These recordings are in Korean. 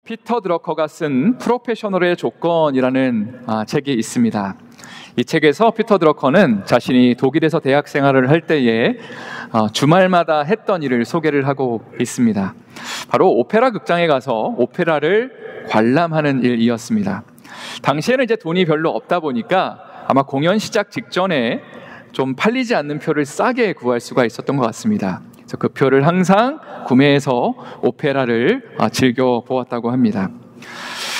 피터 드러커가 쓴 프로페셔널의 조건이라는 책이 있습니다. 이 책에서 피터 드러커는 자신이 독일에서 대학 생활을 할 때에 주말마다 했던 일을 소개를 하고 있습니다. 바로 오페라 극장에 가서 오페라를 관람하는 일이었습니다. 당시에는 이제 돈이 별로 없다 보니까 아마 공연 시작 직전에 좀 팔리지 않는 표를 싸게 구할 수가 있었던 것 같습니다. 그래서 그 표를 항상 구매해서 오페라를 즐겨 보았다고 합니다.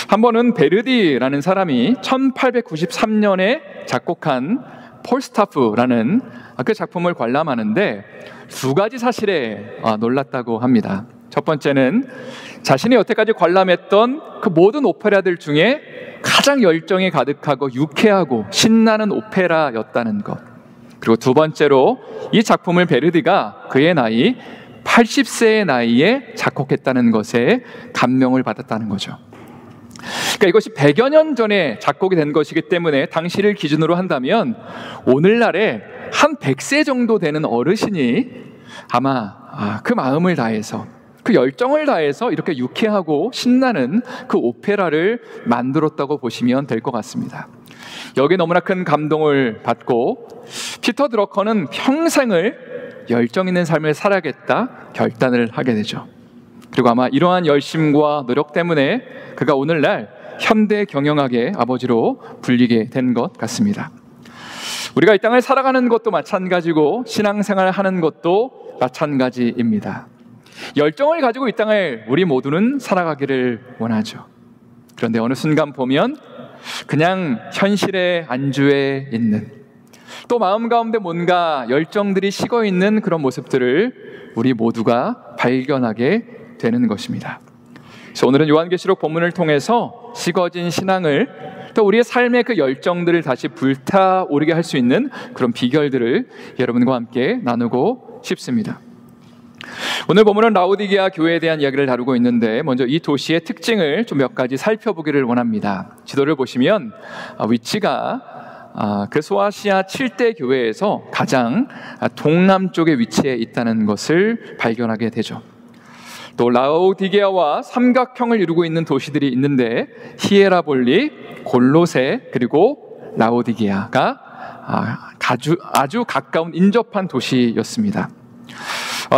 한 번은 베르디라는 사람이 1893년에 작곡한 폴스타프라는 그 작품을 관람하는데 두 가지 사실에 놀랐다고 합니다. 첫 번째는 자신이 여태까지 관람했던 그 모든 오페라들 중에 가장 열정이 가득하고 유쾌하고 신나는 오페라였다는 것. 그리고 두 번째로 이 작품을 베르디가 그의 나이 80세의 나이에 작곡했다는 것에 감명을 받았다는 거죠. 그러니까 이것이 100여 년 전에 작곡이 된 것이기 때문에 당시를 기준으로 한다면 오늘날에 한 100세 정도 되는 어르신이 아마 그 마음을 다해서 그 열정을 다해서 이렇게 유쾌하고 신나는 그 오페라를 만들었다고 보시면 될 것 같습니다. 여기에 너무나 큰 감동을 받고 피터 드러커는 평생을 열정 있는 삶을 살아야겠다 결단을 하게 되죠. 그리고 아마 이러한 열심과 노력 때문에 그가 오늘날 현대 경영학의 아버지로 불리게 된 것 같습니다. 우리가 이 땅을 살아가는 것도 마찬가지고 신앙생활을 하는 것도 마찬가지입니다. 열정을 가지고 이 땅을 우리 모두는 살아가기를 원하죠. 그런데 어느 순간 보면 그냥 현실의 안주에 있는, 또 마음 가운데 뭔가 열정들이 식어 있는 그런 모습들을 우리 모두가 발견하게 되는 것입니다. 그래서 오늘은 요한계시록 본문을 통해서 식어진 신앙을, 또 우리의 삶의 그 열정들을 다시 불타오르게 할 수 있는 그런 비결들을 여러분과 함께 나누고 싶습니다. 오늘 본문은 라오디게아 교회에 대한 이야기를 다루고 있는데, 먼저 이 도시의 특징을 좀 몇 가지 살펴보기를 원합니다. 지도를 보시면 위치가 그 소아시아 7대 교회에서 가장 동남쪽에 위치해 있다는 것을 발견하게 되죠. 또 라오디게아와 삼각형을 이루고 있는 도시들이 있는데 히에라볼리, 골로새, 그리고 라오디게아가 아주 가까운 인접한 도시였습니다.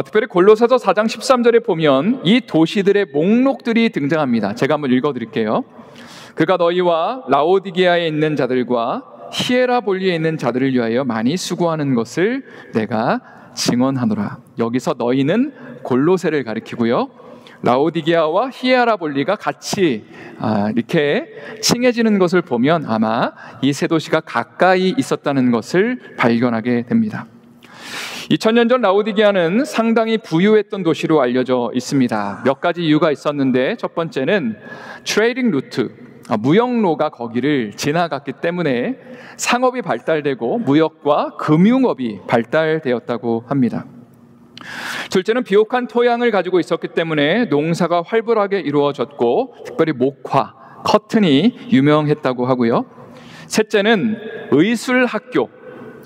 특별히 골로새서 4장 13절에 보면 이 도시들의 목록들이 등장합니다. 제가 한번 읽어드릴게요. 그가 너희와 라오디게아에 있는 자들과 히에라볼리에 있는 자들을 위하여 많이 수고하는 것을 내가 증언하노라. 여기서 너희는 골로새를 가리키고요, 라오디게아와 히에라볼리가 같이 이렇게 칭해지는 것을 보면 아마 이 세 도시가 가까이 있었다는 것을 발견하게 됩니다. 2000년 전 라오디게아는 상당히 부유했던 도시로 알려져 있습니다. 몇 가지 이유가 있었는데, 첫 번째는 트레이딩 루트, 무역로가 거기를 지나갔기 때문에 상업이 발달되고 무역과 금융업이 발달되었다고 합니다. 둘째는 비옥한 토양을 가지고 있었기 때문에 농사가 활발하게 이루어졌고 특별히 목화, 커튼이 유명했다고 하고요. 셋째는 의술학교,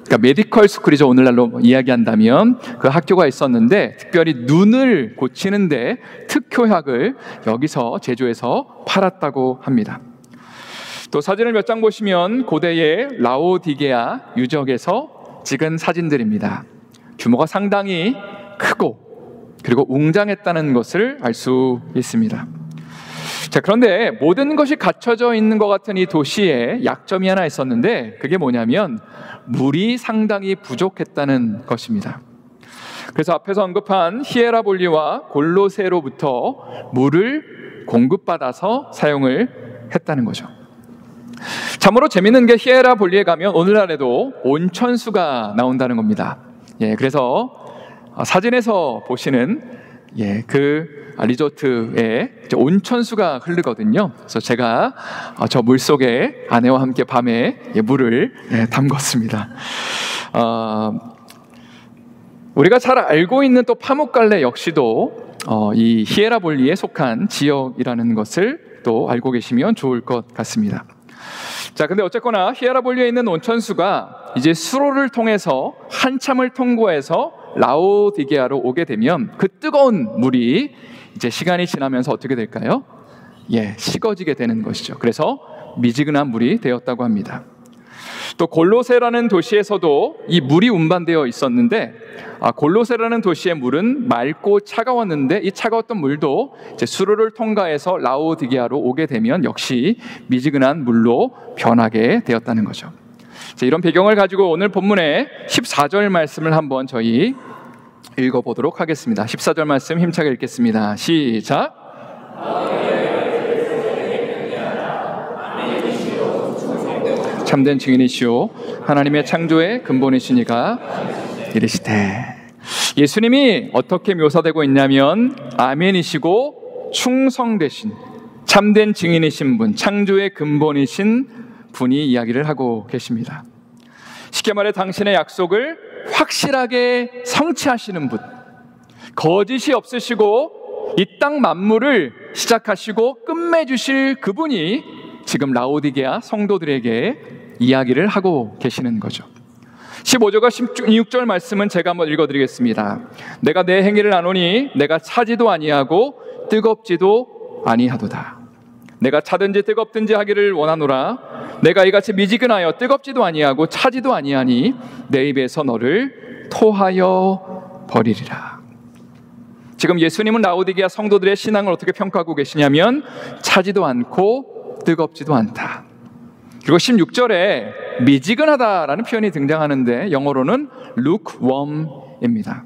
그러니까 메디컬 스쿨이죠. 오늘날로 이야기한다면 그 학교가 있었는데 특별히 눈을 고치는데 특효약을 여기서 제조해서 팔았다고 합니다. 또 사진을 몇 장 보시면 고대의 라오디게아 유적에서 찍은 사진들입니다. 규모가 상당히 크고 그리고 웅장했다는 것을 알 수 있습니다. 자, 그런데 모든 것이 갖춰져 있는 것 같은 이 도시에 약점이 하나 있었는데, 그게 뭐냐면 물이 상당히 부족했다는 것입니다. 그래서 앞에서 언급한 히에라볼리와 골로새로부터 물을 공급받아서 사용을 했다는 거죠. 참으로 재밌는 게 히에라볼리에 가면 오늘날에도 온천수가 나온다는 겁니다. 그래서 사진에서 보시는 그 리조트에 온천수가 흐르거든요. 그래서 제가 저 물속에 아내와 함께 밤에 물을 담궜습니다. 우리가 잘 알고 있는 또 파묵갈레 역시도 이 히에라볼리에 속한 지역이라는 것을 또 알고 계시면 좋을 것 같습니다. 자, 근데 어쨌거나 히에라볼리에 있는 온천수가 이제 수로를 통해서 한참을 통과해서 라오디게아로 오게 되면 그 뜨거운 물이 이제 시간이 지나면서 어떻게 될까요? 식어지게 되는 것이죠. 그래서 미지근한 물이 되었다고 합니다. 또 골로새라는 도시에서도 이 물이 운반되어 있었는데, 골로새라는 도시의 물은 맑고 차가웠는데 이 차가웠던 물도 이제 수로를 통과해서 라오디게아로 오게 되면 역시 미지근한 물로 변하게 되었다는 거죠. 자, 이런 배경을 가지고 오늘 본문의 14절 말씀을 한번 저희 읽어보도록 하겠습니다. 14절 말씀 힘차게 읽겠습니다. 시작. 참된 증인이시오 하나님의 창조의 근본이시니가 이르시되. 예수님이 어떻게 묘사되고 있냐면 아멘이시고 충성되신 참된 증인이신 분, 창조의 근본이신 분이 이야기를 하고 계십니다. 쉽게 말해 당신의 약속을 확실하게 성취하시는 분, 거짓이 없으시고 이 땅 만물을 시작하시고 끝맺으실 그분이 지금 라오디게아 성도들에게 이야기를 하고 계시는 거죠. 15절과 16절 말씀은 제가 한번 읽어드리겠습니다. 내가 내 행위를 아노니 내가 차지도 아니하고 뜨겁지도 아니하도다. 내가 차든지 뜨겁든지 하기를 원하노라. 내가 이같이 미지근하여 뜨겁지도 아니하고 차지도 아니하니 내 입에서 너를 토하여 버리리라. 지금 예수님은 라오디게아 성도들의 신앙을 어떻게 평가하고 계시냐면 차지도 않고 뜨겁지도 않다. 그리고 16절에 미지근하다라는 표현이 등장하는데 영어로는 lukewarm입니다.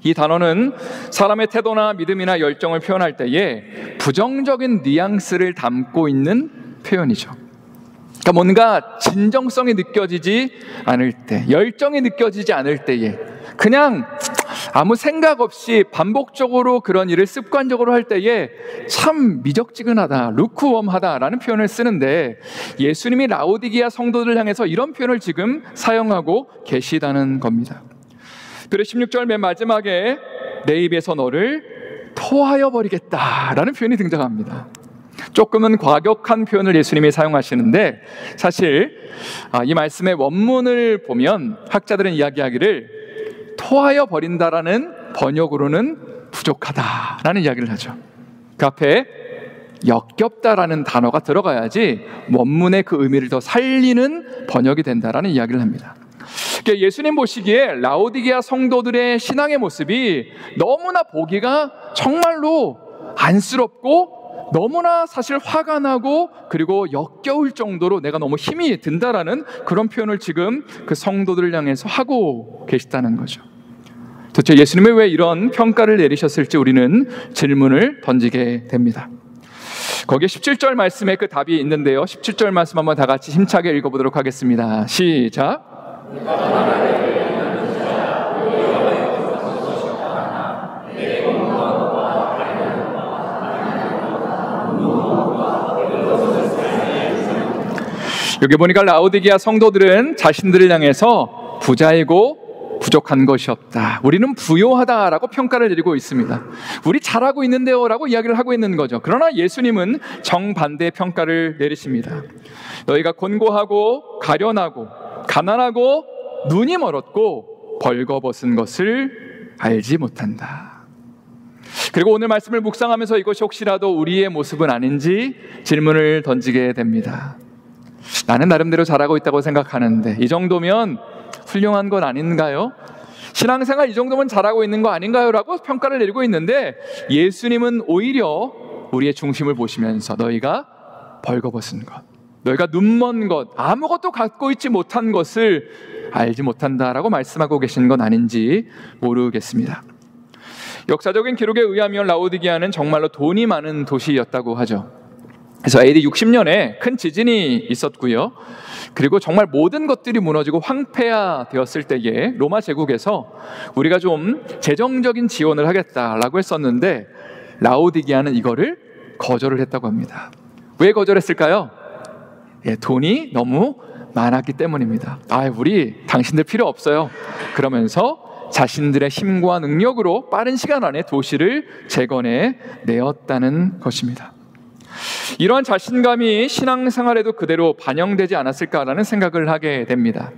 이 단어는 사람의 태도나 믿음이나 열정을 표현할 때에 부정적인 뉘앙스를 담고 있는 표현이죠. 그러니까 뭔가 진정성이 느껴지지 않을 때, 열정이 느껴지지 않을 때에 그냥 아무 생각 없이 반복적으로 그런 일을 습관적으로 할 때에 참 미적지근하다, 루크웜하다라는 표현을 쓰는데 예수님이 라오디게아 성도들 향해서 이런 표현을 지금 사용하고 계시다는 겁니다. 그래서 16절 맨 마지막에 내 입에서 너를 토하여 버리겠다라는 표현이 등장합니다. 조금은 과격한 표현을 예수님이 사용하시는데 사실 이 말씀의 원문을 보면 학자들은 이야기하기를 토하여 버린다라는 번역으로는 부족하다라는 이야기를 하죠. 그 앞에 역겹다라는 단어가 들어가야지 원문의 그 의미를 더 살리는 번역이 된다라는 이야기를 합니다. 그러니까 예수님 보시기에 라오디게아 성도들의 신앙의 모습이 너무나 보기가 정말로 안쓰럽고 너무나 사실 화가 나고 그리고 역겨울 정도로 내가 너무 힘이 든다라는 그런 표현을 지금 그 성도들을 향해서 하고 계시다는 거죠. 도대체 예수님이 왜 이런 평가를 내리셨을지 우리는 질문을 던지게 됩니다. 거기에 17절 말씀에 그 답이 있는데요. 17절 말씀 한번 다 같이 힘차게 읽어보도록 하겠습니다. 시작. 여기 보니까 라오디게아 성도들은 자신들을 향해서 부자이고 부족한 것이 없다, 우리는 부요하다라고 평가를 내리고 있습니다. 우리 잘하고 있는데요 라고 이야기를 하고 있는 거죠. 그러나 예수님은 정반대의 평가를 내리십니다. 너희가 곤고하고 가련하고 가난하고 눈이 멀었고 벌거벗은 것을 알지 못한다. 그리고 오늘 말씀을 묵상하면서 이것이 혹시라도 우리의 모습은 아닌지 질문을 던지게 됩니다. 나는 나름대로 잘하고 있다고 생각하는데 이 정도면 훌륭한 건 아닌가요? 신앙생활 이 정도면 잘하고 있는 거 아닌가요? 라고 평가를 내리고 있는데 예수님은 오히려 우리의 중심을 보시면서 너희가 벌거벗은 것, 너희가 눈먼 것, 아무것도 갖고 있지 못한 것을 알지 못한다라고 말씀하고 계신 건 아닌지 모르겠습니다. 역사적인 기록에 의하면 라오디게아는 정말로 돈이 많은 도시였다고 하죠. 그래서 AD 60년에 큰 지진이 있었고요. 그리고 정말 모든 것들이 무너지고 황폐화되었을 때에 로마 제국에서 우리가 좀 재정적인 지원을 하겠다라고 했었는데 라오디게아는 이거를 거절을 했다고 합니다. 왜 거절했을까요? 돈이 너무 많았기 때문입니다. 우리 당신들 필요 없어요. 그러면서 자신들의 힘과 능력으로 빠른 시간 안에 도시를 재건해 내었다는 것입니다. 이러한 자신감이 신앙생활에도 그대로 반영되지 않았을까라는 생각을 하게 됩니다.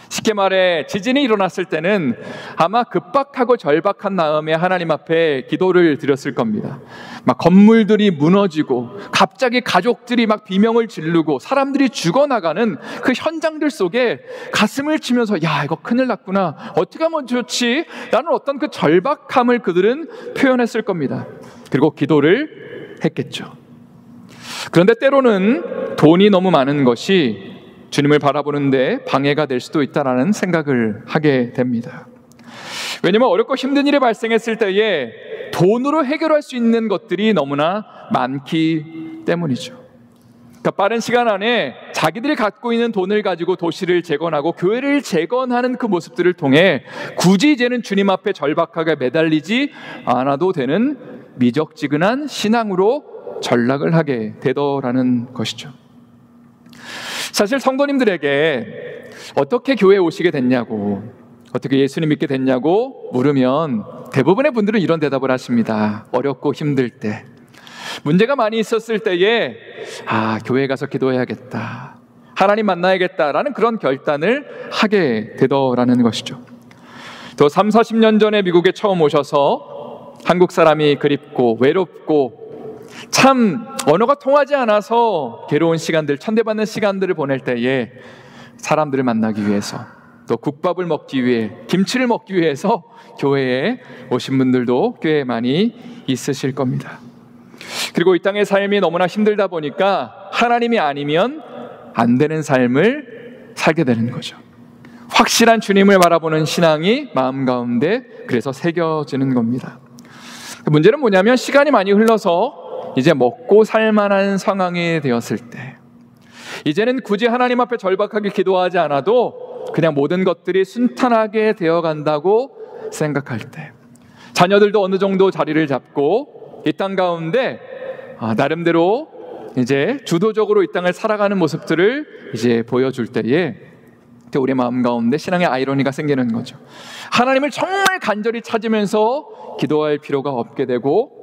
쉽게 쉽게 말해 지진이 일어났을 때는 아마 급박하고 절박한 마음에 하나님 앞에 기도를 드렸을 겁니다. 막 건물들이 무너지고 갑자기 가족들이 막 비명을 지르고 사람들이 죽어나가는 그 현장들 속에 가슴을 치면서 야, 이거 큰일 났구나, 어떻게 하면 좋지? 라는 어떤 그 절박함을 그들은 표현했을 겁니다. 그리고 기도를 했겠죠. 그런데 때로는 돈이 너무 많은 것이 주님을 바라보는데 방해가 될 수도 있다라는 생각을 하게 됩니다. 왜냐하면 어렵고 힘든 일이 발생했을 때에 돈으로 해결할 수 있는 것들이 너무나 많기 때문이죠. 그러니까 빠른 시간 안에 자기들이 갖고 있는 돈을 가지고 도시를 재건하고 교회를 재건하는 그 모습들을 통해 굳이 이제는 주님 앞에 절박하게 매달리지 않아도 되는 미적지근한 신앙으로 전락을 하게 되더라는 것이죠. 사실 성도님들에게 어떻게 교회에 오시게 됐냐고, 어떻게 예수님 믿게 됐냐고 물으면 대부분의 분들은 이런 대답을 하십니다. 어렵고 힘들 때, 문제가 많이 있었을 때에 교회 가서 기도해야겠다, 하나님 만나야겠다라는 그런 결단을 하게 되더라는 것이죠. 또 3, 40년 전에 미국에 처음 오셔서 한국 사람이 그립고 외롭고 참 언어가 통하지 않아서 괴로운 시간들, 천대받는 시간들을 보낼 때에 사람들을 만나기 위해서, 또 국밥을 먹기 위해, 김치를 먹기 위해서 교회에 오신 분들도 꽤 많이 있으실 겁니다. 그리고 이 땅의 삶이 너무나 힘들다 보니까 하나님이 아니면 안 되는 삶을 살게 되는 거죠. 확실한 주님을 바라보는 신앙이 마음 가운데 그래서 새겨지는 겁니다. 문제는 뭐냐면 시간이 많이 흘러서 이제 먹고 살만한 상황이 되었을 때, 이제는 굳이 하나님 앞에 절박하게 기도하지 않아도 그냥 모든 것들이 순탄하게 되어간다고 생각할 때, 자녀들도 어느 정도 자리를 잡고 이 땅 가운데 나름대로 이제 주도적으로 이 땅을 살아가는 모습들을 이제 보여줄 때에 우리 마음 가운데 신앙의 아이러니가 생기는 거죠. 하나님을 정말 간절히 찾으면서 기도할 필요가 없게 되고,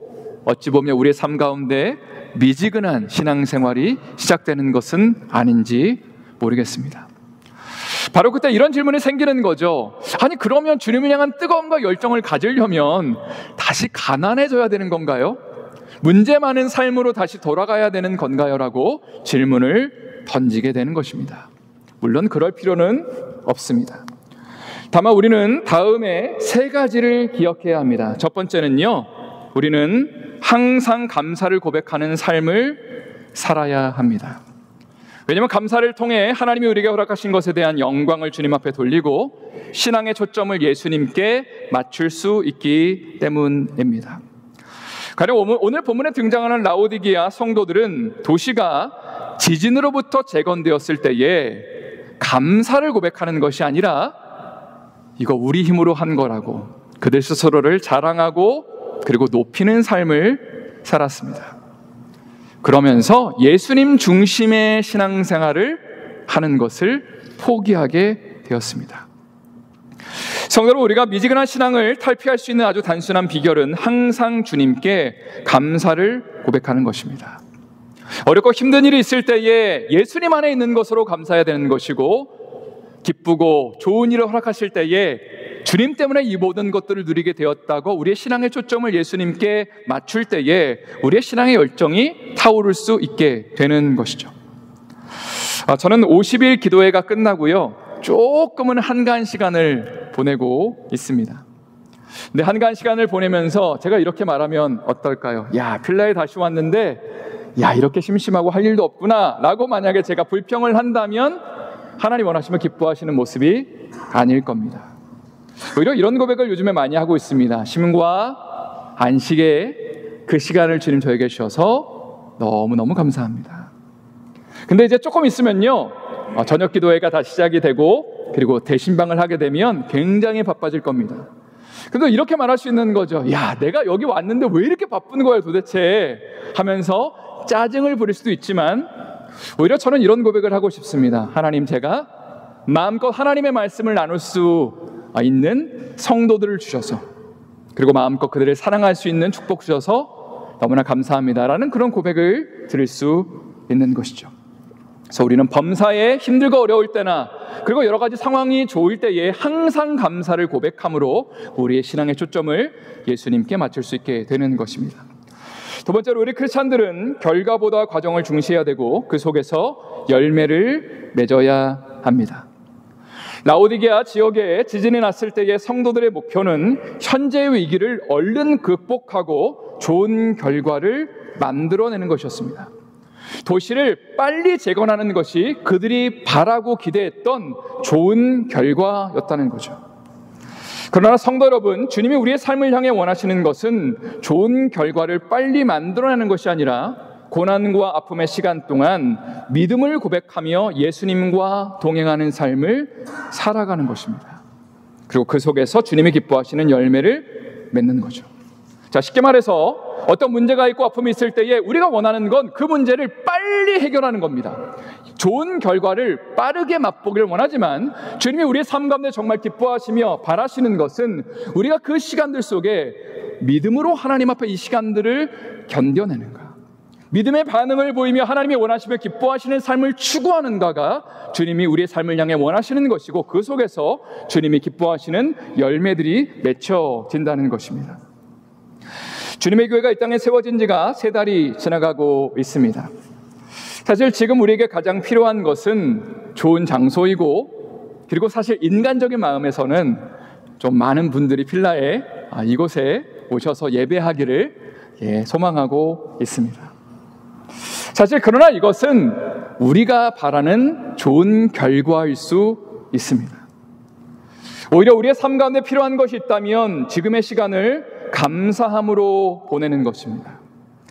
어찌 보면 우리의 삶 가운데 미지근한 신앙생활이 시작되는 것은 아닌지 모르겠습니다. 바로 그때 이런 질문이 생기는 거죠. 아니, 그러면 주님을 향한 뜨거움과 열정을 가지려면 다시 가난해져야 되는 건가요? 문제 많은 삶으로 다시 돌아가야 되는 건가요? 라고 질문을 던지게 되는 것입니다. 물론 그럴 필요는 없습니다. 다만 우리는 다음에 세 가지를 기억해야 합니다. 첫 번째는요, 우리는 항상 감사를 고백하는 삶을 살아야 합니다. 왜냐하면 감사를 통해 하나님이 우리에게 허락하신 것에 대한 영광을 주님 앞에 돌리고 신앙의 초점을 예수님께 맞출 수 있기 때문입니다. 가령 오늘 본문에 등장하는 라오디게아 성도들은 도시가 지진으로부터 재건되었을 때에 감사를 고백하는 것이 아니라 이거 우리 힘으로 한 거라고 그들 스스로를 자랑하고 그리고 높이는 삶을 살았습니다. 그러면서 예수님 중심의 신앙생활을 하는 것을 포기하게 되었습니다. 성도로 우리가 미지근한 신앙을 탈피할 수 있는 아주 단순한 비결은 항상 주님께 감사를 고백하는 것입니다. 어렵고 힘든 일이 있을 때에 예수님 안에 있는 것으로 감사해야 되는 것이고, 기쁘고 좋은 일을 허락하실 때에 주님 때문에 이 모든 것들을 누리게 되었다고 우리의 신앙의 초점을 예수님께 맞출 때에 우리의 신앙의 열정이 타오를 수 있게 되는 것이죠. 저는 50일 기도회가 끝나고요, 조금은 한가한 시간을 보내고 있습니다. 근데 한가한 시간을 보내면서 제가 이렇게 말하면 어떨까요? 야, 필라에 다시 왔는데 야, 이렇게 심심하고 할 일도 없구나 라고 만약에 제가 불평을 한다면 하나님 원하시면 기뻐하시는 모습이 아닐 겁니다. 오히려 이런 고백을 요즘에 많이 하고 있습니다. 쉼과 안식의 그 시간을 주님 저에게 주셔서 너무너무 감사합니다. 근데 이제 조금 있으면요, 저녁 기도회가 다시 시작이 되고 그리고 대신방을 하게 되면 굉장히 바빠질 겁니다. 근데 이렇게 말할 수 있는 거죠. 야, 내가 여기 왔는데 왜 이렇게 바쁜 거야 도대체 하면서 짜증을 부릴 수도 있지만, 오히려 저는 이런 고백을 하고 싶습니다. 하나님, 제가 마음껏 하나님의 말씀을 나눌 수 있는 성도들을 주셔서, 그리고 마음껏 그들을 사랑할 수 있는 축복 주셔서 너무나 감사합니다라는 그런 고백을 드릴 수 있는 것이죠. 그래서 우리는 범사에 힘들고 어려울 때나 그리고 여러 가지 상황이 좋을 때에 항상 감사를 고백함으로 우리의 신앙의 초점을 예수님께 맞출 수 있게 되는 것입니다. 두 번째로 우리 크리스찬들은 결과보다 과정을 중시해야 되고 그 속에서 열매를 맺어야 합니다. 라오디게아 지역에 지진이 났을 때의 성도들의 목표는 현재의 위기를 얼른 극복하고 좋은 결과를 만들어내는 것이었습니다. 도시를 빨리 재건하는 것이 그들이 바라고 기대했던 좋은 결과였다는 거죠. 그러나 성도 여러분, 주님이 우리의 삶을 향해 원하시는 것은 좋은 결과를 빨리 만들어내는 것이 아니라 고난과 아픔의 시간 동안 믿음을 고백하며 예수님과 동행하는 삶을 살아가는 것입니다. 그리고 그 속에서 주님이 기뻐하시는 열매를 맺는 거죠. 자, 쉽게 말해서 어떤 문제가 있고 아픔이 있을 때에 우리가 원하는 건 그 문제를 빨리 해결하는 겁니다. 좋은 결과를 빠르게 맛보기를 원하지만 주님이 우리의 삶 가운데 정말 기뻐하시며 바라시는 것은 우리가 그 시간들 속에 믿음으로 하나님 앞에 이 시간들을 견뎌내는가, 믿음의 반응을 보이며 하나님이 원하시며 기뻐하시는 삶을 추구하는가가 주님이 우리의 삶을 향해 원하시는 것이고 그 속에서 주님이 기뻐하시는 열매들이 맺혀진다는 것입니다. 주님의 교회가 이 땅에 세워진 지가 3달이 지나가고 있습니다. 사실 지금 우리에게 가장 필요한 것은 좋은 장소이고 그리고 사실 인간적인 마음에서는 좀 많은 분들이 필라에 이곳에 오셔서 예배하기를 소망하고 있습니다. 사실 그러나 이것은 우리가 바라는 좋은 결과일 수 있습니다. 오히려 우리의 삶 가운데 필요한 것이 있다면 지금의 시간을 감사함으로 보내는 것입니다.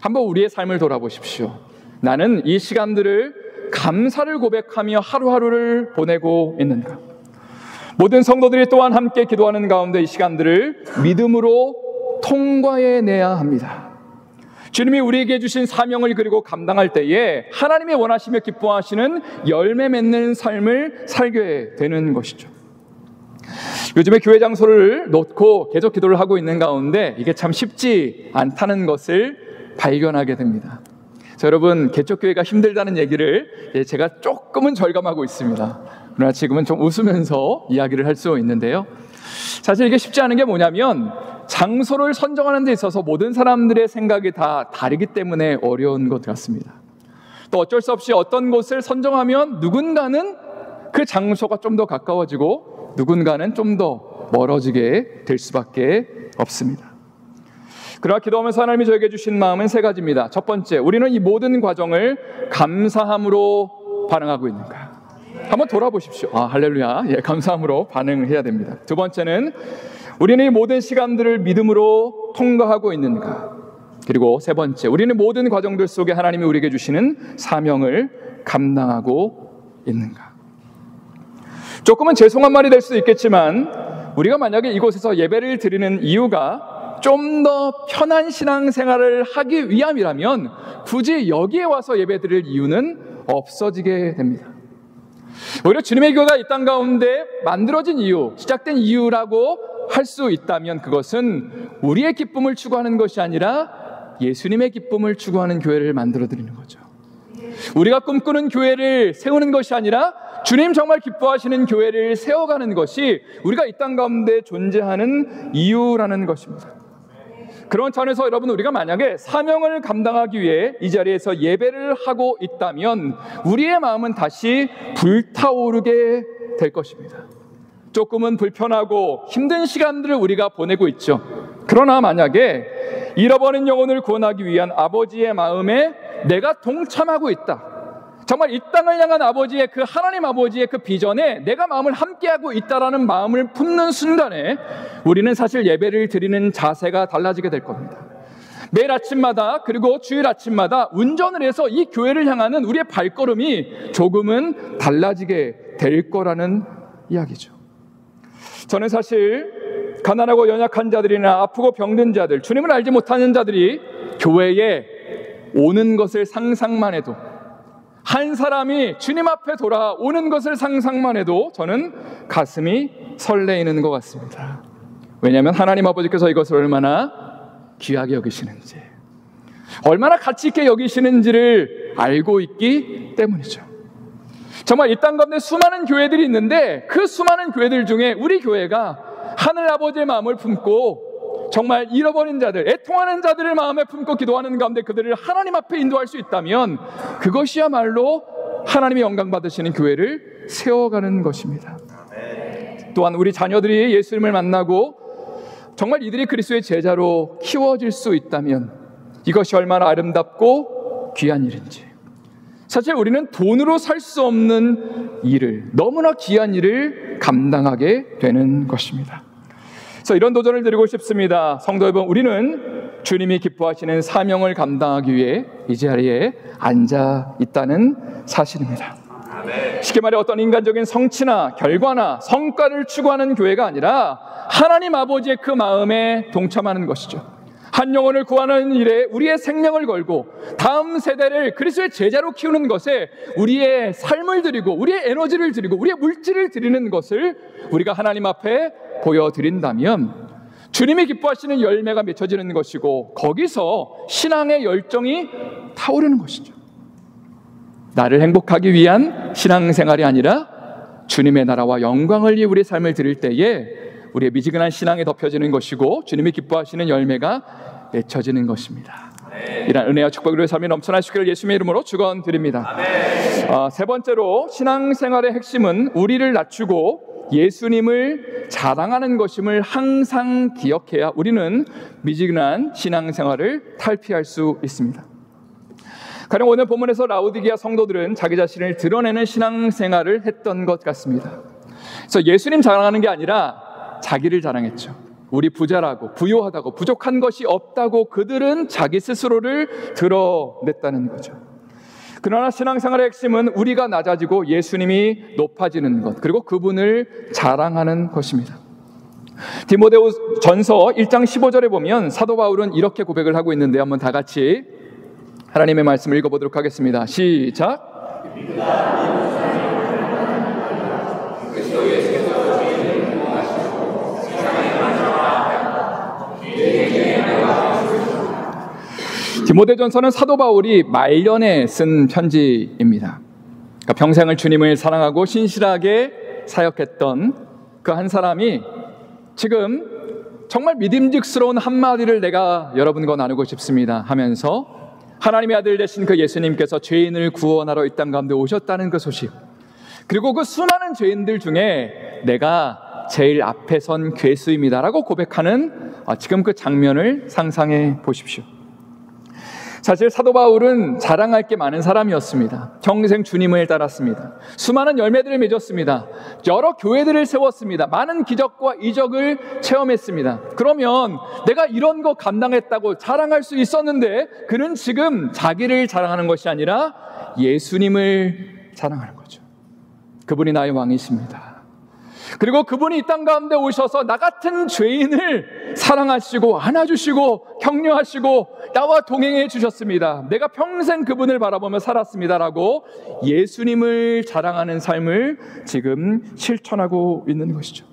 한번 우리의 삶을 돌아보십시오. 나는 이 시간들을 감사를 고백하며 하루하루를 보내고 있는가? 모든 성도들이 또한 함께 기도하는 가운데 이 시간들을 믿음으로 통과해내야 합니다. 주님이 우리에게 주신 사명을 그리고 감당할 때에 하나님이 원하시며 기뻐하시는 열매 맺는 삶을 살게 되는 것이죠. 요즘에 교회 장소를 놓고 계속 기도를 하고 있는 가운데 이게 참 쉽지 않다는 것을 발견하게 됩니다. 자, 여러분, 개척교회가 힘들다는 얘기를 제가 조금은 절감하고 있습니다. 그러나 지금은 좀 웃으면서 이야기를 할 수 있는데요. 사실 이게 쉽지 않은 게 뭐냐면 장소를 선정하는 데 있어서 모든 사람들의 생각이 다 다르기 때문에 어려운 것 같습니다. 또 어쩔 수 없이 어떤 곳을 선정하면 누군가는 그 장소가 좀 더 가까워지고 누군가는 좀 더 멀어지게 될 수밖에 없습니다. 그러나 기도하면서 하나님이 저에게 주신 마음은 3가지입니다. 첫 번째, 우리는 이 모든 과정을 감사함으로 반응하고 있는가? 한번 돌아보십시오. 할렐루야. 감사함으로 반응해야 됩니다. 두 번째는 우리는 이 모든 시간들을 믿음으로 통과하고 있는가? 그리고 세 번째, 우리는 모든 과정들 속에 하나님이 우리에게 주시는 사명을 감당하고 있는가? 조금은 죄송한 말이 될 수도 있겠지만 우리가 만약에 이곳에서 예배를 드리는 이유가 좀 더 편한 신앙생활을 하기 위함이라면 굳이 여기에 와서 예배 드릴 이유는 없어지게 됩니다. 오히려 주님의 교회가 이 땅 가운데 만들어진 이유, 시작된 이유라고 할 수 있다면 그것은 우리의 기쁨을 추구하는 것이 아니라 예수님의 기쁨을 추구하는 교회를 만들어 드리는 거죠. 우리가 꿈꾸는 교회를 세우는 것이 아니라 주님 정말 기뻐하시는 교회를 세워가는 것이 우리가 이 땅 가운데 존재하는 이유라는 것입니다. 그런 차원에서 여러분, 우리가 만약에 사명을 감당하기 위해 이 자리에서 예배를 하고 있다면 우리의 마음은 다시 불타오르게 될 것입니다. 조금은 불편하고 힘든 시간들을 우리가 보내고 있죠. 그러나 만약에 잃어버린 영혼을 구원하기 위한 아버지의 마음에 내가 동참하고 있다, 정말 이 땅을 향한 아버지의 그 하나님 아버지의 그 비전에 내가 마음을 함께하고 있다라는 마음을 품는 순간에 우리는 사실 예배를 드리는 자세가 달라지게 될 겁니다. 매일 아침마다 그리고 주일 아침마다 운전을 해서 이 교회를 향하는 우리의 발걸음이 조금은 달라지게 될 거라는 이야기죠. 저는 사실 가난하고 연약한 자들이나 아프고 병든 자들, 주님을 알지 못하는 자들이 교회에 오는 것을 상상만 해도, 한 사람이 주님 앞에 돌아오는 것을 상상만 해도 저는 가슴이 설레이는 것 같습니다. 왜냐하면 하나님 아버지께서 이것을 얼마나 귀하게 여기시는지, 얼마나 가치 있게 여기시는지를 알고 있기 때문이죠. 정말 이 땅 가운데 수많은 교회들이 있는데 그 수많은 교회들 중에 우리 교회가 하늘 아버지의 마음을 품고 정말 잃어버린 자들, 애통하는 자들을 마음에 품고 기도하는 가운데 그들을 하나님 앞에 인도할 수 있다면 그것이야말로 하나님의 영광 받으시는 교회를 세워가는 것입니다. 또한 우리 자녀들이 예수님을 만나고 정말 이들이 그리스도의 제자로 키워질 수 있다면 이것이 얼마나 아름답고 귀한 일인지. 사실 우리는 돈으로 살 수 없는 일을, 너무나 귀한 일을 감당하게 되는 것입니다. 그래서 이런 도전을 드리고 싶습니다. 성도 여러분, 우리는 주님이 기뻐하시는 사명을 감당하기 위해 이 자리에 앉아 있다는 사실입니다. 쉽게 말해 어떤 인간적인 성취나 결과나 성과를 추구하는 교회가 아니라 하나님 아버지의 그 마음에 동참하는 것이죠. 한 영혼을 구하는 일에 우리의 생명을 걸고 다음 세대를 그리스도의 제자로 키우는 것에 우리의 삶을 드리고 우리의 에너지를 드리고 우리의 물질을 드리는 것을 우리가 하나님 앞에 보여드린다면 주님이 기뻐하시는 열매가 맺혀지는 것이고 거기서 신앙의 열정이 타오르는 것이죠. 나를 행복하기 위한 신앙생활이 아니라 주님의 나라와 영광을 위해 우리의 삶을 드릴 때에 우리의 미지근한 신앙이 덮여지는 것이고 주님이 기뻐하시는 열매가 맺혀지는 것입니다. 이런 은혜와 축복으로 삶이 넘쳐나시기를 예수님의 이름으로 축원드립니다. 세 번째로 신앙생활의 핵심은 우리를 낮추고 예수님을 자랑하는 것임을 항상 기억해야 우리는 미지근한 신앙생활을 탈피할 수 있습니다. 가령 오늘 본문에서 라오디게아 성도들은 자기 자신을 드러내는 신앙생활을 했던 것 같습니다. 그래서 예수님 자랑하는 게 아니라 자기를 자랑했죠. 우리 부자라고, 부요하다고, 부족한 것이 없다고 그들은 자기 스스로를 드러냈다는 거죠. 그러나 신앙생활의 핵심은 우리가 낮아지고 예수님이 높아지는 것, 그리고 그분을 자랑하는 것입니다. 디모데후 전서 1장 15절에 보면 사도 바울은 이렇게 고백을 하고 있는데 한번 다 같이 하나님의 말씀을 읽어보도록 하겠습니다. 시작. 디모데전서는 사도 바울이 말년에 쓴 편지입니다. 그러니까 평생을 주님을 사랑하고 신실하게 사역했던 그 한 사람이 지금 정말 믿음직스러운 한마디를 내가 여러분과 나누고 싶습니다 하면서 하나님의 아들 되신 그 예수님께서 죄인을 구원하러 이 땅 가운데 오셨다는 그 소식, 그리고 그 수많은 죄인들 중에 내가 제일 앞에 선 괴수입니다라고 고백하는 지금 그 장면을 상상해 보십시오. 사실 사도 바울은 자랑할 게 많은 사람이었습니다. 평생 주님을 따랐습니다. 수많은 열매들을 맺었습니다. 여러 교회들을 세웠습니다. 많은 기적과 이적을 체험했습니다. 그러면 내가 이런 거 감당했다고 자랑할 수 있었는데 그는 지금 자기를 자랑하는 것이 아니라 예수님을 자랑하는 거죠. 그분이 나의 왕이십니다. 그리고 그분이 이 땅 가운데 오셔서 나 같은 죄인을 사랑하시고 안아주시고 격려하시고 나와 동행해 주셨습니다. 내가 평생 그분을 바라보며 살았습니다라고 예수님을 자랑하는 삶을 지금 실천하고 있는 것이죠.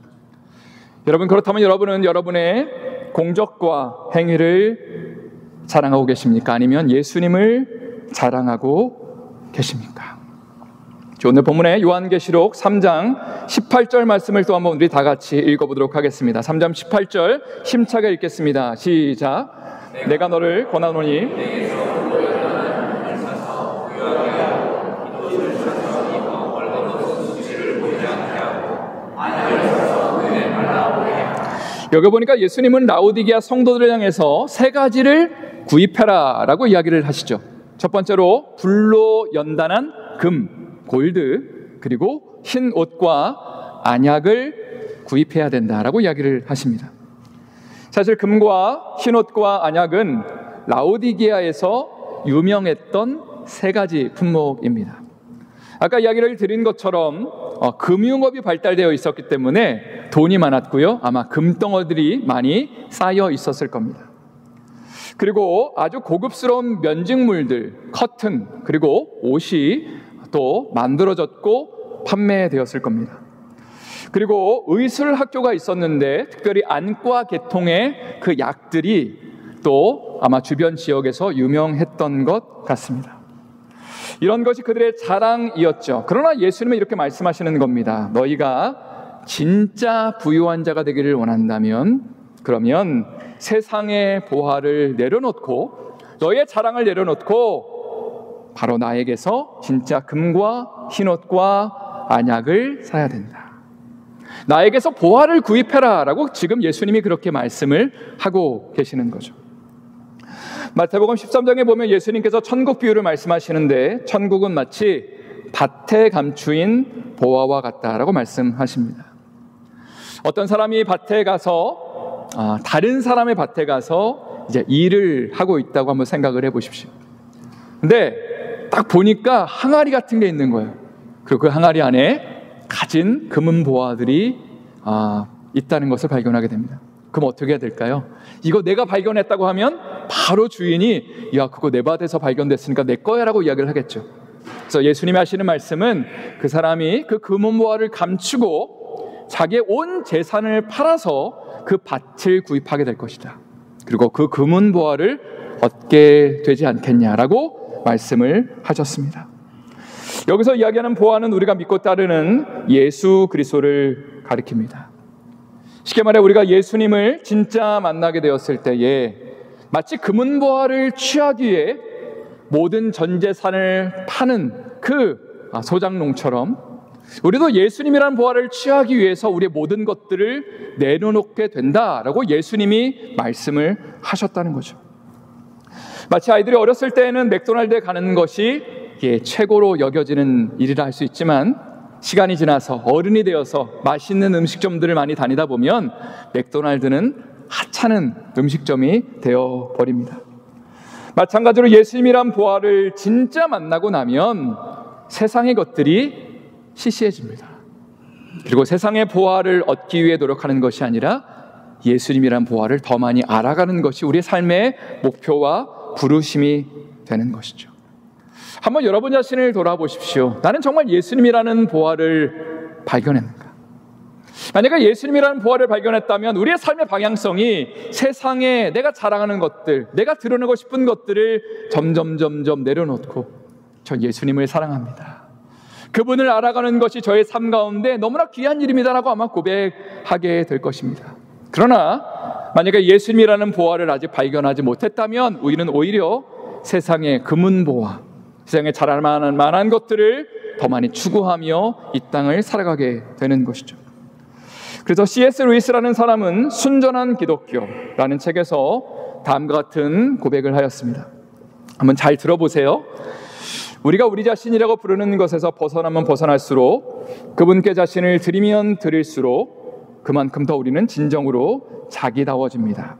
여러분, 그렇다면 여러분은 여러분의 공적과 행위를 자랑하고 계십니까? 아니면 예수님을 자랑하고 계십니까? 오늘 본문의 요한계시록 3장 18절 말씀을 또 한번 우리 다 같이 읽어보도록 하겠습니다. 3장 18절 힘차게 읽겠습니다. 시작. 내가 너를 권하노니 여기 보니까 예수님은 라오디게아 성도들을 향해서 세 가지를 구입해라 라고 이야기를 하시죠. 첫 번째로 불로 연단한 금, 골드, 그리고 흰 옷과 안약을 구입해야 된다라고 이야기를 하십니다. 사실 금과 흰 옷과 안약은 라오디게아에서 유명했던 세 가지 품목입니다. 아까 이야기를 드린 것처럼 금융업이 발달되어 있었기 때문에 돈이 많았고요. 아마 금덩어리들이 많이 쌓여 있었을 겁니다. 그리고 아주 고급스러운 면직물들, 커튼, 그리고 옷이 또 만들어졌고 판매되었을 겁니다. 그리고 의술 학교가 있었는데 특별히 안과 계통의 그 약들이 또 아마 주변 지역에서 유명했던 것 같습니다. 이런 것이 그들의 자랑이었죠. 그러나 예수님은 이렇게 말씀하시는 겁니다. 너희가 진짜 부유한 자가 되기를 원한다면, 그러면 세상의 보화를 내려놓고 너희의 자랑을 내려놓고 바로 나에게서 진짜 금과 흰옷과 안약을 사야 된다. 나에게서 보화를 구입해라 라고 지금 예수님이 그렇게 말씀을 하고 계시는 거죠. 마태복음 13장에 보면 예수님께서 천국 비유를 말씀하시는데, 천국은 마치 밭에 감추인 보화와 같다라고 말씀하십니다. 어떤 사람이 밭에 가서 다른 사람의 밭에 가서 이제 일을 하고 있다고 한번 생각을 해보십시오. 근데 딱 보니까 항아리 같은 게 있는 거예요. 그리고 그 항아리 안에 가진 금은 보화들이 있다는 것을 발견하게 됩니다. 그럼 어떻게 해야 될까요? 이거 내가 발견했다고 하면 바로 주인이 야, 그거 내 밭에서 발견됐으니까 내 거야 라고 이야기를 하겠죠. 그래서 예수님이 하시는 말씀은 그 사람이 그 금은 보화를 감추고 자기의 온 재산을 팔아서 그 밭을 구입하게 될 것이다. 그리고 그 금은 보화를 얻게 되지 않겠냐라고 말씀을 하셨습니다. 여기서 이야기하는 보화는 우리가 믿고 따르는 예수 그리스도를 가리킵니다. 쉽게 말해 우리가 예수님을 진짜 만나게 되었을 때에 마치 금은 보화를 취하기 위해 모든 전 재산을 파는 그 소장농처럼 우리도 예수님이라는 보화를 취하기 위해서 우리의 모든 것들을 내려놓게 된다라고 예수님이 말씀을 하셨다는 거죠. 마치 아이들이 어렸을 때에는 맥도날드에 가는 것이 최고로 여겨지는 일이라 할 수 있지만, 시간이 지나서 어른이 되어서 맛있는 음식점들을 많이 다니다 보면 맥도날드는 하찮은 음식점이 되어버립니다. 마찬가지로 예수님이란 보화를 진짜 만나고 나면 세상의 것들이 시시해집니다. 그리고 세상의 보화를 얻기 위해 노력하는 것이 아니라 예수님이란 보화를 더 많이 알아가는 것이 우리의 삶의 목표와 부르심이 되는 것이죠. 한번 여러분 자신을 돌아보십시오. 나는 정말 예수님이라는 보화를 발견했는가? 만약에 예수님이라는 보화를 발견했다면 우리의 삶의 방향성이 세상에 내가 자랑하는 것들, 내가 드러내고 싶은 것들을 점점 내려놓고 저 예수님을 사랑합니다, 그분을 알아가는 것이 저의 삶 가운데 너무나 귀한 일입니다라고 아마 고백하게 될 것입니다. 그러나 만약에 예수님이라는 보화를 아직 발견하지 못했다면 우리는 오히려 세상의 금은 보화, 세상에 자랄 만한 것들을 더 많이 추구하며 이 땅을 살아가게 되는 것이죠. 그래서 C.S. 루이스라는 사람은 순전한 기독교라는 책에서 다음과 같은 고백을 하였습니다. 한번 잘 들어보세요. 우리가 우리 자신이라고 부르는 것에서 벗어나면 벗어날수록, 그분께 자신을 드리면 드릴수록 그만큼 더 우리는 진정으로 자기다워집니다.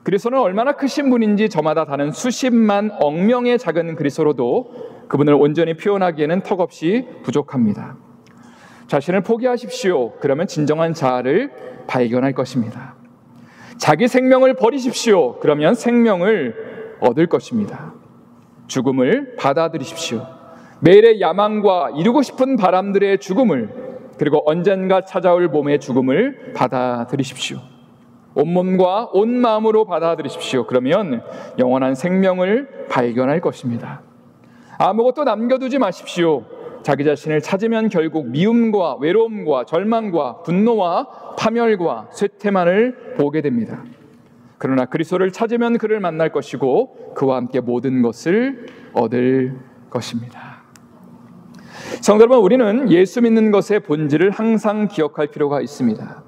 그리스도는 얼마나 크신 분인지 저마다 다른 수십만 억명의 작은 그리스도로도 그분을 온전히 표현하기에는 턱없이 부족합니다. 자신을 포기하십시오. 그러면 진정한 자아를 발견할 것입니다. 자기 생명을 버리십시오. 그러면 생명을 얻을 것입니다. 죽음을 받아들이십시오. 매일의 야망과 이루고 싶은 바람들의 죽음을, 그리고 언젠가 찾아올 몸의 죽음을 받아들이십시오. 온몸과 온 마음으로 받아들이십시오. 그러면 영원한 생명을 발견할 것입니다. 아무것도 남겨두지 마십시오. 자기 자신을 찾으면 결국 미움과 외로움과 절망과 분노와 파멸과 쇠퇴만을 보게 됩니다. 그러나 그리스도를 찾으면 그를 만날 것이고 그와 함께 모든 것을 얻을 것입니다. 성도 여러분, 우리는 예수 믿는 것의 본질을 항상 기억할 필요가 있습니다.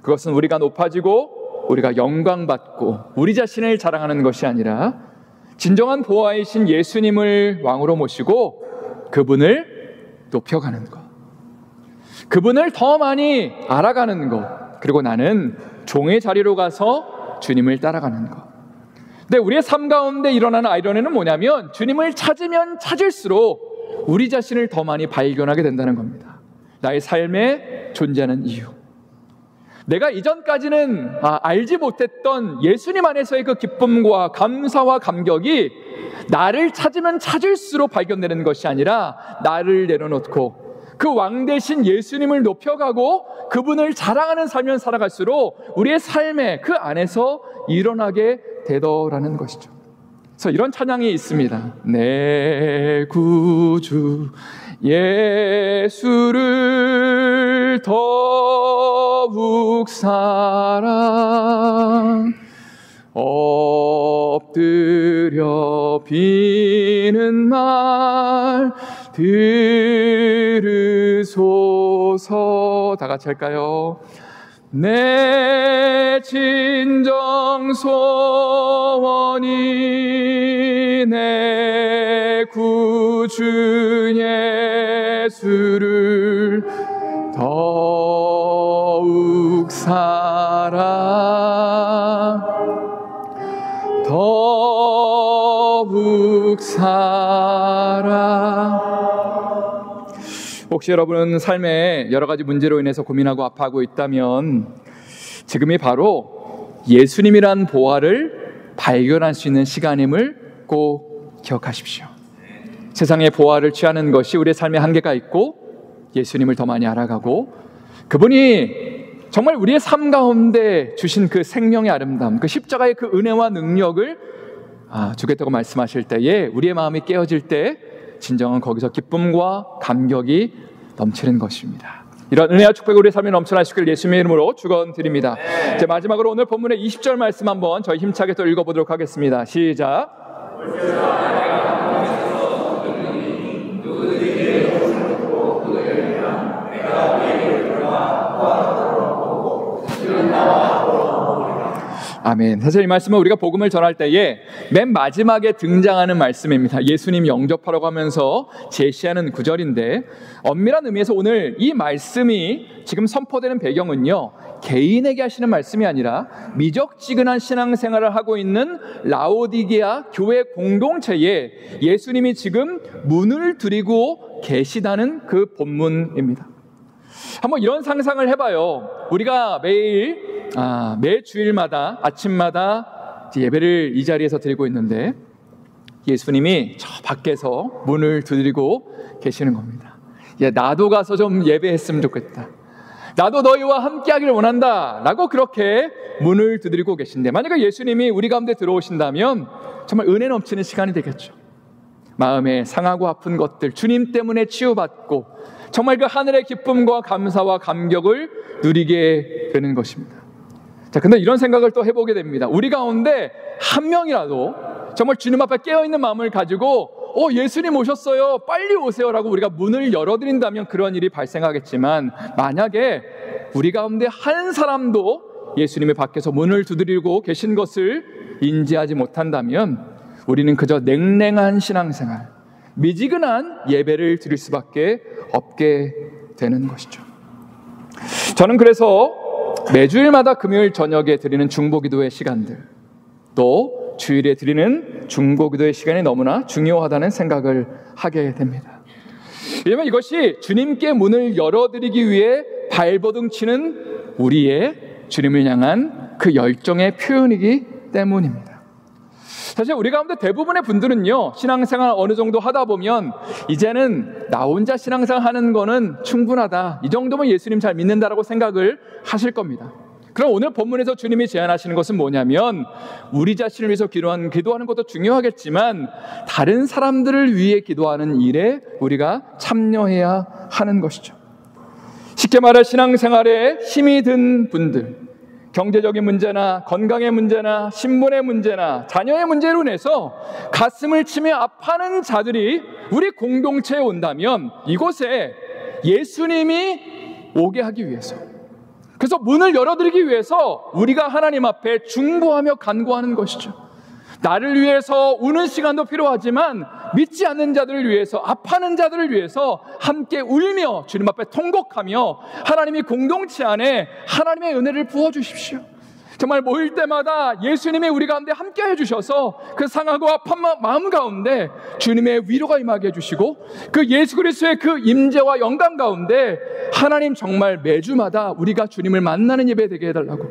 그것은 우리가 높아지고 우리가 영광받고 우리 자신을 자랑하는 것이 아니라 진정한 보화이신 예수님을 왕으로 모시고 그분을 높여가는 것, 그분을 더 많이 알아가는 것, 그리고 나는 종의 자리로 가서 주님을 따라가는 것. 근데 우리의 삶 가운데 일어나는 아이러니는 뭐냐면 주님을 찾으면 찾을수록 우리 자신을 더 많이 발견하게 된다는 겁니다. 나의 삶에 존재하는 이유, 내가 이전까지는 알지 못했던 예수님 안에서의 그 기쁨과 감사와 감격이 나를 찾으면 찾을수록 발견되는 것이 아니라 나를 내려놓고 그 왕 대신 예수님을 높여가고 그분을 자랑하는 삶을 살아갈수록 우리의 삶에 그 안에서 일어나게 되더라는 것이죠. 그래서 이런 찬양이 있습니다. 내 구주 예수를 더욱 사랑 엎드려 비는 말 들으소서. 다 같이 할까요? 내 진정 소원이 내 구주 예수를 더욱 사랑 더욱 사랑. 혹시 여러분은 삶에 여러 가지 문제로 인해서 고민하고 아파하고 있다면 지금이 바로 예수님이란 보화를 발견할 수 있는 시간임을 꼭 기억하십시오. 세상의 보화를 취하는 것이 우리의 삶에 한계가 있고 예수님을 더 많이 알아가고 그분이 정말 우리의 삶 가운데 주신 그 생명의 아름다움, 그 십자가의 그 은혜와 능력을 주겠다고 말씀하실 때에 우리의 마음이 깨어질 때 진정한 거기서 기쁨과 감격이 넘치는 것입니다. 이런 은혜와 축복이 우리의 삶에 넘쳐나시길 예수님의 이름으로 축원드립니다. 이제 마지막으로 오늘 본문의 20절 말씀 한번 저희 힘차게 또 읽어보도록 하겠습니다. 시작. 아멘. 사실 이 말씀은 우리가 복음을 전할 때에 맨 마지막에 등장하는 말씀입니다. 예수님 영접하라고 하면서 제시하는 구절인데 엄밀한 의미에서 오늘 이 말씀이 지금 선포되는 배경은요, 개인에게 하시는 말씀이 아니라 미적지근한 신앙생활을 하고 있는 라오디게아 교회 공동체에 예수님이 지금 문을 두드리고 계시다는 그 본문입니다. 한번 이런 상상을 해봐요. 우리가 매 주일마다 아침마다 예배를 이 자리에서 드리고 있는데 예수님이 저 밖에서 문을 두드리고 계시는 겁니다. 나도 가서 좀 예배했으면 좋겠다. 나도 너희와 함께하기를 원한다 라고 그렇게 문을 두드리고 계신데, 만약에 예수님이 우리 가운데 들어오신다면 정말 은혜 넘치는 시간이 되겠죠. 마음에 상하고 아픈 것들 주님 때문에 치유받고 정말 그 하늘의 기쁨과 감사와 감격을 누리게 되는 것입니다. 자, 근데 이런 생각을 또 해보게 됩니다. 우리 가운데 한 명이라도 정말 주님 앞에 깨어있는 마음을 가지고 예수님 오셨어요, 빨리 오세요라고 우리가 문을 열어드린다면 그런 일이 발생하겠지만, 만약에 우리 가운데 한 사람도 예수님의 밖에서 문을 두드리고 계신 것을 인지하지 못한다면 우리는 그저 냉랭한 신앙생활, 미지근한 예배를 드릴 수밖에 없게 되는 것이죠. 저는 그래서 매주일마다 금요일 저녁에 드리는 중보기도의 시간들, 또 주일에 드리는 중보기도의 시간이 너무나 중요하다는 생각을 하게 됩니다. 왜냐하면 이것이 주님께 문을 열어드리기 위해 발버둥 치는 우리의 주님을 향한 그 열정의 표현이기 때문입니다. 사실 우리 가운데 대부분의 분들은요, 신앙생활 어느 정도 하다 보면 이제는 나 혼자 신앙생활 하는 거는 충분하다, 이 정도면 예수님 잘 믿는다라고 생각을 하실 겁니다. 그럼 오늘 본문에서 주님이 제안하시는 것은 뭐냐면, 우리 자신을 위해서 기도하는 것도 중요하겠지만 다른 사람들을 위해 기도하는 일에 우리가 참여해야 하는 것이죠. 쉽게 말해 신앙생활에 힘이 든 분들, 경제적인 문제나 건강의 문제나 신분의 문제나 자녀의 문제로 인해서 가슴을 치며 아파하는 자들이 우리 공동체에 온다면 이곳에 예수님이 오게 하기 위해서, 그래서 문을 열어드리기 위해서 우리가 하나님 앞에 중보하며 간구하는 것이죠. 나를 위해서 우는 시간도 필요하지만 믿지 않는 자들을 위해서, 아파하는 자들을 위해서 함께 울며 주님 앞에 통곡하며 하나님이 공동체 안에 하나님의 은혜를 부어주십시오. 정말 모일 때마다 예수님이 우리 가운데 함께 해주셔서 그 상하고 아픈 마음 가운데 주님의 위로가 임하게 해주시고, 그 예수 그리스도의 그 임재와 영광 가운데 하나님 정말 매주마다 우리가 주님을 만나는 예배 되게 해달라고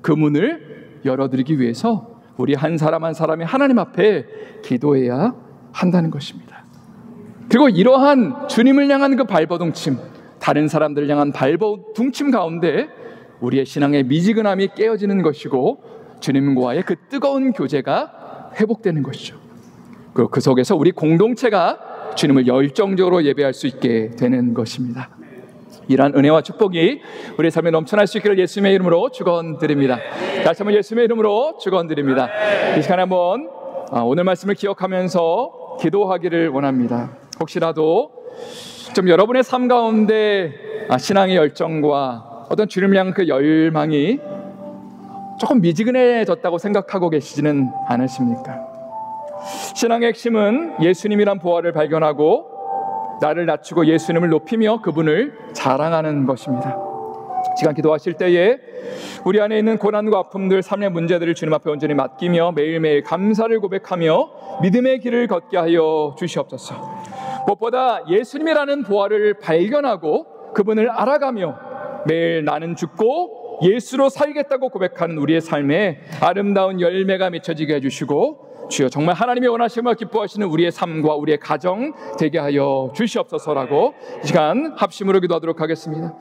그 문을 열어드리기 위해서 우리 한 사람 한 사람이 하나님 앞에 기도해야 한다는 것입니다. 그리고 이러한 주님을 향한 그 발버둥침, 다른 사람들을 향한 발버둥침 가운데 우리의 신앙의 미지근함이 깨어지는 것이고 주님과의 그 뜨거운 교제가 회복되는 것이죠. 그리고 그 속에서 우리 공동체가 주님을 열정적으로 예배할 수 있게 되는 것입니다. 이러한 은혜와 축복이 우리의 삶에 넘쳐날 수 있기를 예수님의 이름으로 축원드립니다. 다시 한번 예수님의 이름으로 축원드립니다. 이 시간에 한번 오늘 말씀을 기억하면서 기도하기를 원합니다. 혹시라도 좀 여러분의 삶 가운데 신앙의 열정과 어떤 주님을 향한 그 열망이 조금 미지근해졌다고 생각하고 계시지는 않으십니까? 신앙의 핵심은 예수님이란 보화를 발견하고 나를 낮추고 예수님을 높이며 그분을 자랑하는 것입니다. 시간 기도하실 때에 우리 안에 있는 고난과 아픔들, 삶의 문제들을 주님 앞에 온전히 맡기며 매일매일 감사를 고백하며 믿음의 길을 걷게 하여 주시옵소서. 무엇보다 예수님이라는 보화를 발견하고 그분을 알아가며 매일 나는 죽고 예수로 살겠다고 고백하는 우리의 삶에 아름다운 열매가 맺혀지게 해주시고, 주여 정말 하나님이 원하시며 기뻐하시는 우리의 삶과 우리의 가정 되게 하여 주시옵소서라고 이 시간 합심으로 기도하도록 하겠습니다.